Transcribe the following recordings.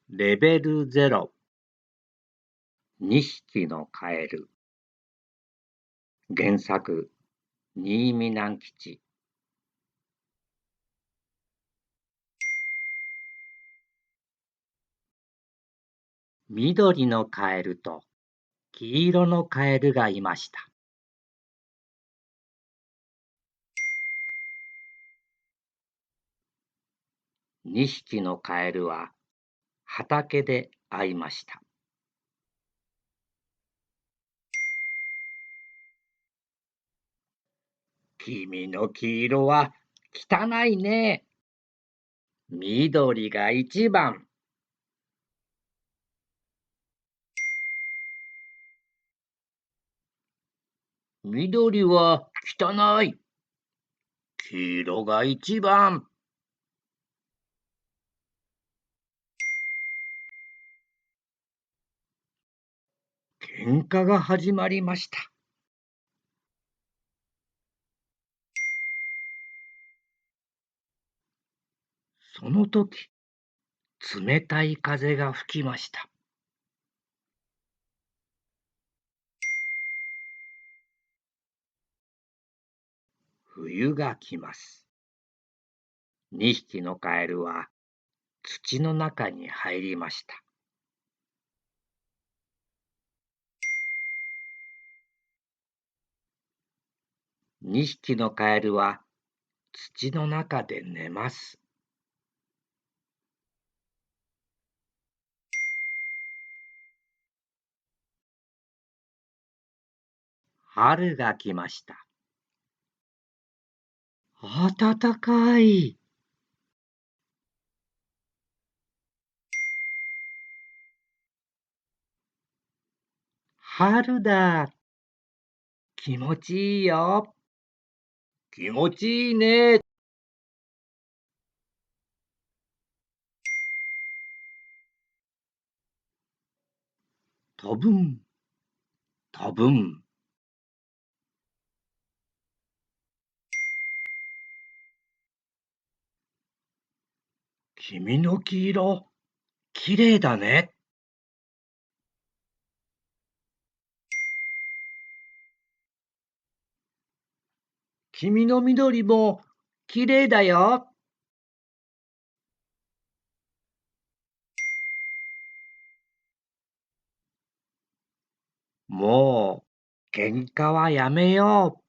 レベル0、2匹のカエル。原作、新見南吉。緑のカエルと黄色のカエルがいました。2匹のカエルは畑で会いました。君の黄色は汚いね。緑が一番。緑は汚い。黄色が一番。喧嘩が始まりました。その時、冷たい風が吹きました。冬が来ます。2匹のカエルは土の中に入りました。2匹のカエルは土の中で寝ます。春が来ました。暖かい。春だ。気持ちいいよ。気持ちいいね。飛ぶん、飛ぶん。君の黄色、きれいだね。君の緑もきれいだよ。もう喧嘩はやめよ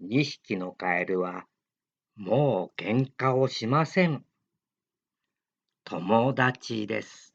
う。2匹のカエルはもう喧嘩をしません。友達です。